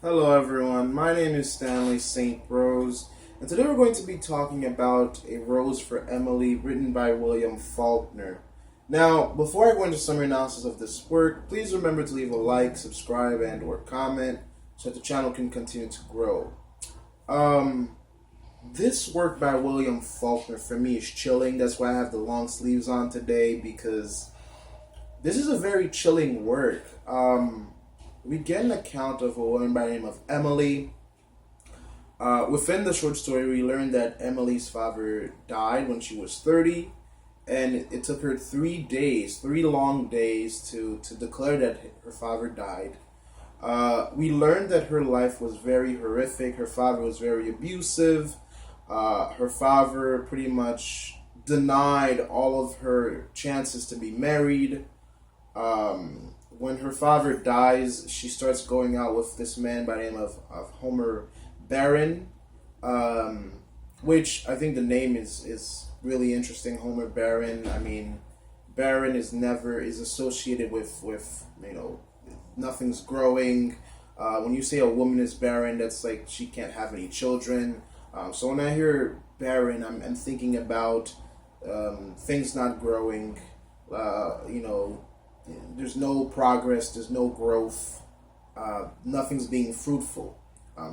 Hello everyone, my name is Stanley St. Rose, and today we're going to be talking about A Rose for Emily, written by William Faulkner. Now, before I go into summary analysis of this work, please remember to leave a like, subscribe, and or comment so that the channel can continue to grow. This work by William Faulkner for me is chilling. That's why I have the long sleeves on today, because this is a very chilling work. We get an account of a woman by the name of Emily. Within the short story, we learn that Emily's father died when she was 30, and it took her 3 days, 3 long days, to declare that her father died. We learned that her life was very horrific. Her father was very abusive. Her father pretty much denied all of her chances to be married. When her father dies, she starts going out with this man by the name of Homer Baron, which I think the name is really interesting. Homer Baron. I mean, Baron is associated with nothing's growing. When you say a woman is barren, that's like she can't have any children. So when I hear barren, I'm thinking about things not growing. There's no progress, there's no growth, nothing's being fruitful.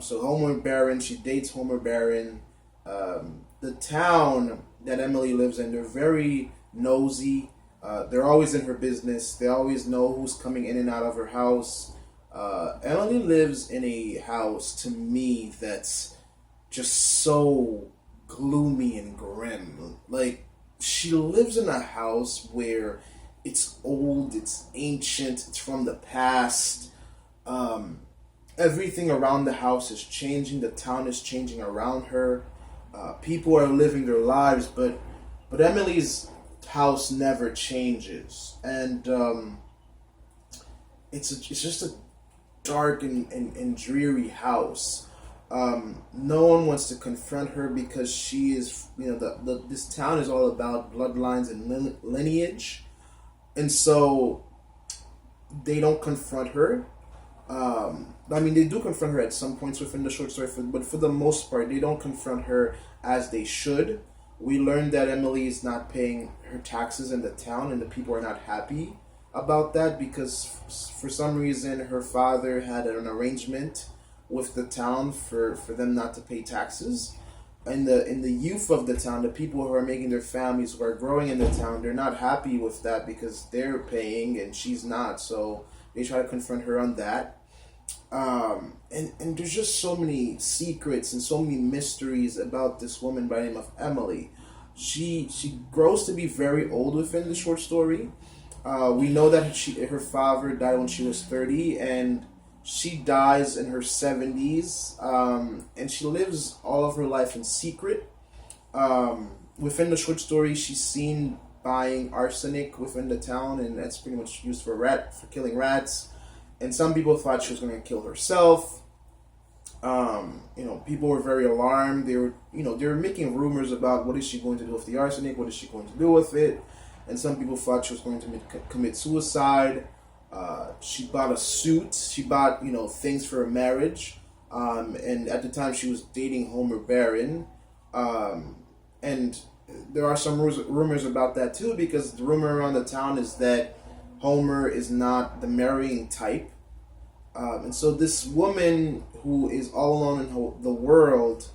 So Homer Baron, she dates Homer Baron. The town that Emily lives in, they're very nosy. They're always in her business. They always know who's coming in and out of her house. Emily lives in a house, to me, that's just so gloomy and grim. Like, she lives in a house where it's old, it's ancient, it's from the past. Everything around the house is changing. The town is changing around her. People are living their lives, but Emily's house never changes, and it's just a dark and dreary house. No one wants to confront her because she is, this town is all about bloodlines and lineage. And so they don't confront her. They do confront her at some points within the short story, but for the most part, they don't confront her as they should. We learn that Emily is not paying her taxes in the town, and the people are not happy about that because for some reason her father had an arrangement with the town for them not to pay taxes. In the youth of the town, the people who are making their families, who are growing in the town, they're not happy with that because they're paying and she's not. So they try to confront her on that. And there's just so many secrets and so many mysteries about this woman by the name of Emily. She grows to be very old within the short story. We know that her father died when she was 30, and she dies in her 70s, and she lives all of her life in secret. Within the short story, she's seen buying arsenic within the town, and that's pretty much used for killing rats. And some people thought she was going to kill herself. People were very alarmed. They were making rumors about what is she going to do with the arsenic, what is she going to do with it, and some people thought she was going to commit suicide. She bought a suit. She bought, things for a marriage. And at the time she was dating Homer Baron. And there are some rumors about that too, because the rumor around the town is that Homer is not the marrying type. And so this woman who is all alone in the world,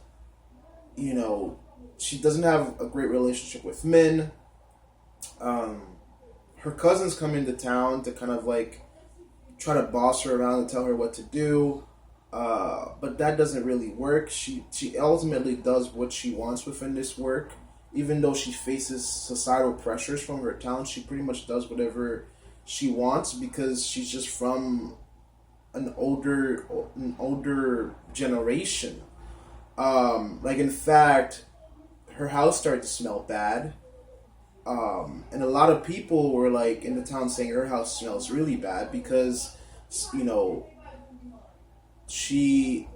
she doesn't have a great relationship with men. Her cousins come into town to kind of like try to boss her around and tell her what to do, but that doesn't really work. She ultimately does what she wants within this work. Even though she faces societal pressures from her town, she pretty much does whatever she wants because she's just from an older generation. In fact, her house started to smell bad. And a lot of people were like in the town saying her house smells really bad because, she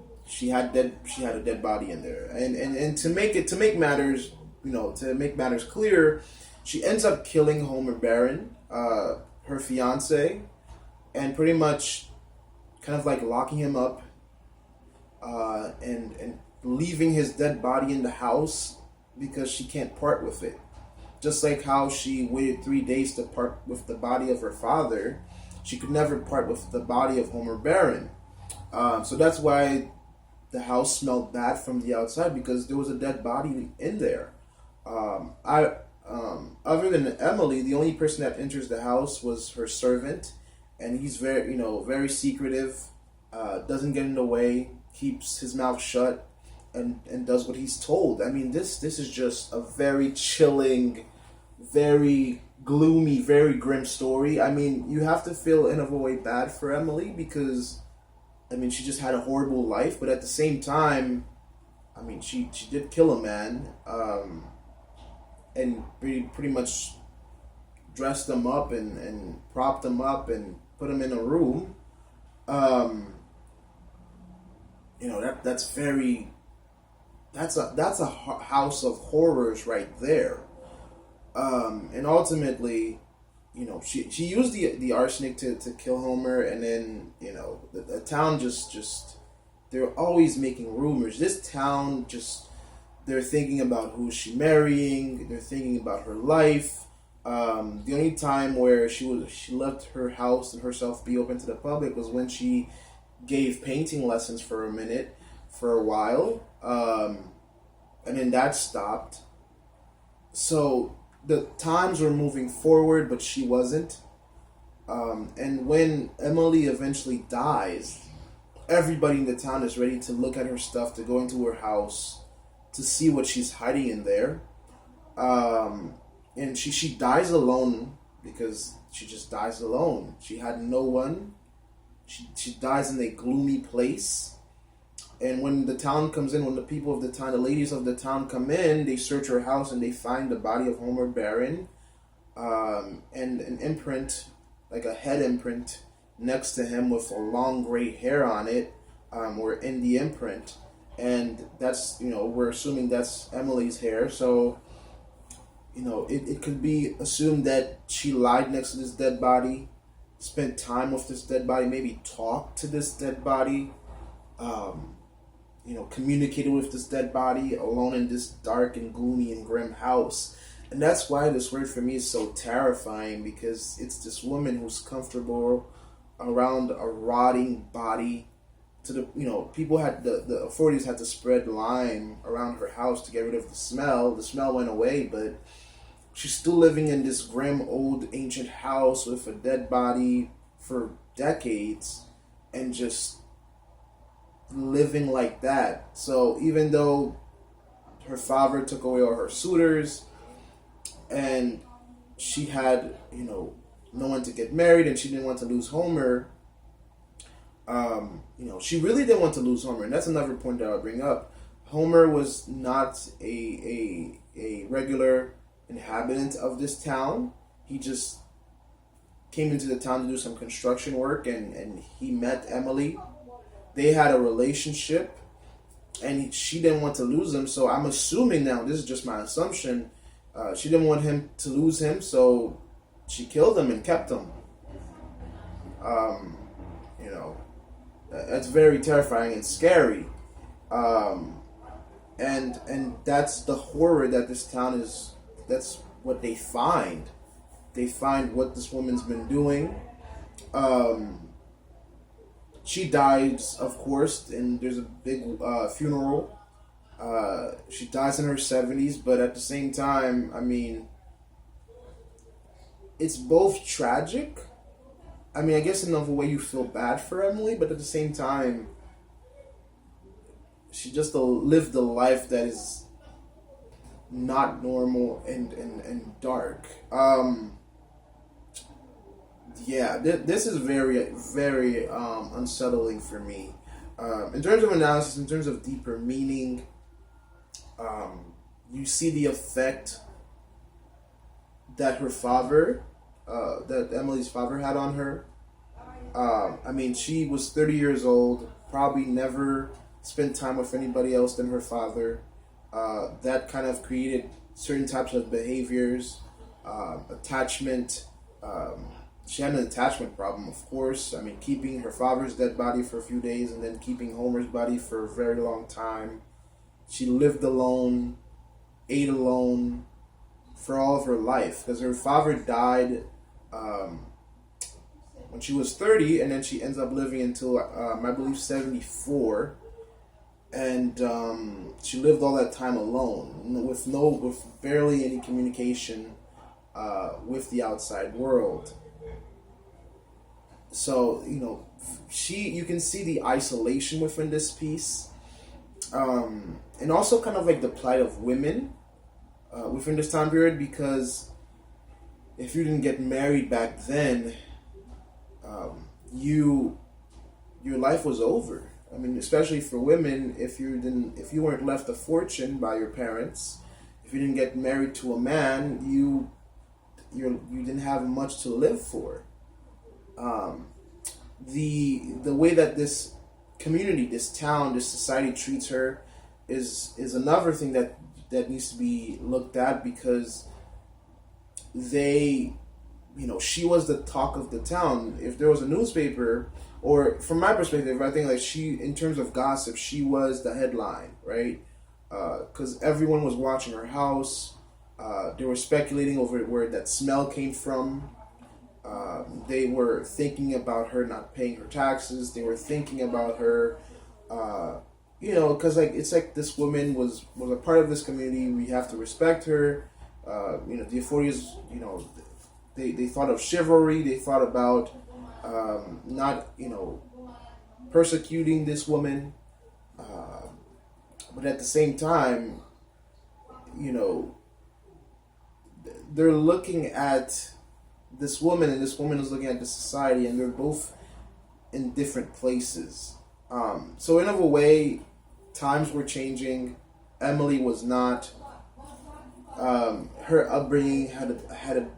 had a dead body in there. And to make matters clear, she ends up killing Homer Baron, her fiance, and pretty much kind of like locking him up and leaving his dead body in the house because she can't part with it. Just like how she waited 3 days to part with the body of her father, she could never part with the body of Homer Baron. So that's why the house smelled bad from the outside, because there was a dead body in there. I Other than Emily, the only person that enters the house was her servant, and he's very secretive, doesn't get in the way, keeps his mouth shut, and does what he's told. I mean, this is just a very chilling, very gloomy, very grim story. I mean, you have to feel in a way bad for Emily, because I mean, she just had a horrible life, but at the same time, I mean, she did kill a man, and pretty much dressed him up and propped him up and put him in a room. That's a house of horrors right there. And ultimately, she used the arsenic to kill Homer, and then the town just they're always making rumors. This town they're thinking about who she's marrying. They're thinking about her life. The only time where she left her house and herself be open to the public was when she gave painting lessons for a while, and then that stopped. So the times were moving forward, but she wasn't. And when Emily eventually dies, everybody in the town is ready to look at her stuff, to go into her house, to see what she's hiding in there. And she dies alone, because she just dies alone. She had no one. She dies in a gloomy place. And when the town comes in, when the people of the town, the ladies of the town come in, they search her house and they find the body of Homer Baron, and an imprint, like a head imprint, next to him with a long gray hair on it, were in the imprint. And that's, we're assuming that's Emily's hair. So, it could be assumed that she lied next to this dead body, spent time with this dead body, maybe talked to this dead body, communicated with this dead body alone in this dark and gloomy and grim house. And that's why this word for me is so terrifying, because it's this woman who's comfortable around a rotting body. To the people the authorities had to spread lime around her house to get rid of the smell. The smell went away, but she's still living in this grim old ancient house with a dead body for decades, and just living like that. So even though her father took away all her suitors, and she had no one to get married, and she didn't want to lose Homer, she really didn't want to lose Homer, and that's another point that I'll bring up. Homer was not a regular inhabitant of this town. He just came into the town to do some construction work, and he met Emily. They had a relationship, and she didn't want to lose him. So I'm assuming now, this is just my assumption, she didn't want him to lose him, so she killed him and kept him. That's very terrifying and scary. And that's the horror that this town is. That's what they find. They find what this woman's been doing. She dies, of course, and there's a big funeral. She dies in her 70s, but at the same time, I mean, it's both tragic. I mean, I guess in a way you feel bad for Emily, but at the same time, she just lived a life that is not normal and dark. This is very, very unsettling for me. In terms of analysis, in terms of deeper meaning, you see the effect that her father, that Emily's father had on her. I mean, she was 30 years old, probably never spent time with anybody else than her father. That kind of created certain types of behaviors, attachment, she had an attachment problem, of course. I mean, keeping her father's dead body for a few days and then keeping Homer's body for a very long time. She lived alone, ate alone for all of her life because her father died when she was 30, and then she ends up living until I believe 74, and she lived all that time alone with barely any communication with the outside world. So you can see the isolation within this piece, and also kind of like the plight of women within this time period, because if you didn't get married back then, your life was over. I mean, especially for women, if you weren't left a fortune by your parents, if you didn't get married to a man, you didn't have much to live for. The way that this community, this town, this society treats her is another thing that needs to be looked at, because she was the talk of the town. If there was a newspaper, or from my perspective, I think like in terms of gossip, she was the headline, right? Because everyone was watching her house. They were speculating over where that smell came from. They were thinking about her not paying her taxes. They were thinking about her, because it's like this woman was a part of this community. We have to respect her. The authorities, they thought of chivalry. They thought about not, persecuting this woman. But at the same time, they're looking at this woman, and this woman is looking at the society, and they're both in different places. So in a way, times were changing. Emily was not. Her upbringing had an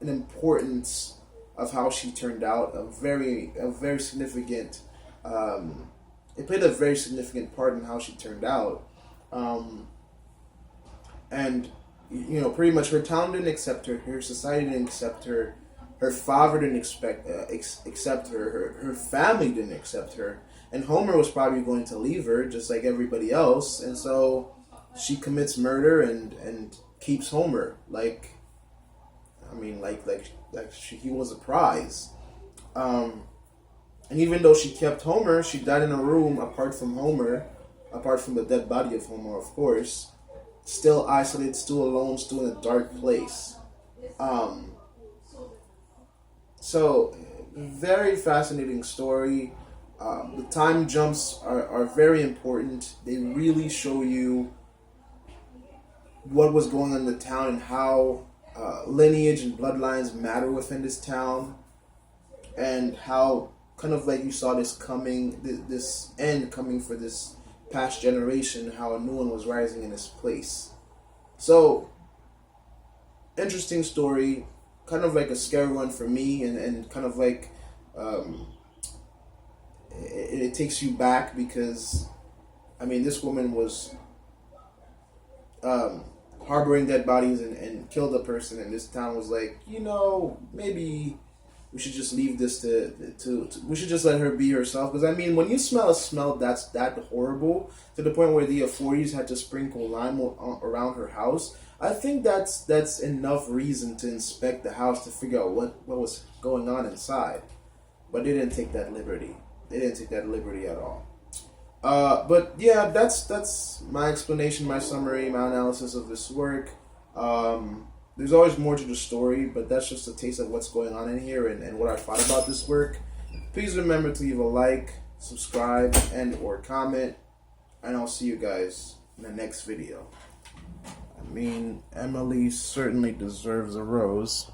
importance of how she turned out. A very significant. It played a very significant part in how she turned out, and pretty much her town didn't accept her. Her society didn't accept her. Her father didn't accept her. Her family didn't accept her. And Homer was probably going to leave her just like everybody else. And so she commits murder and keeps Homer. He was a prize. And even though she kept Homer, she died in a room apart from the dead body of Homer, of course. Still isolated, still alone, still in a dark place. So, very fascinating story. The time jumps are very important. They really show you what was going on in the town and how lineage and bloodlines matter within this town, and how kind of like you saw this end coming for this past generation, how a new one was rising in its place. So, interesting story, kind of like a scary one for me, and kind of like it takes you back, because this woman was harboring dead bodies and killed a person, and this town was like, maybe we should just leave this to we should just let her be herself. Because when you smell a smell that's that horrible, to the point where the authorities had to sprinkle lime around her house, I think that's enough reason to inspect the house to figure out what was going on inside. But they didn't take that liberty. They didn't take that liberty at all. But yeah, that's my explanation, my summary, my analysis of this work. There's always more to the story, but that's just a taste of what's going on in here and what I thought about this work. Please remember to leave a like, subscribe, and or comment, and I'll see you guys in the next video. Emily certainly deserves a rose.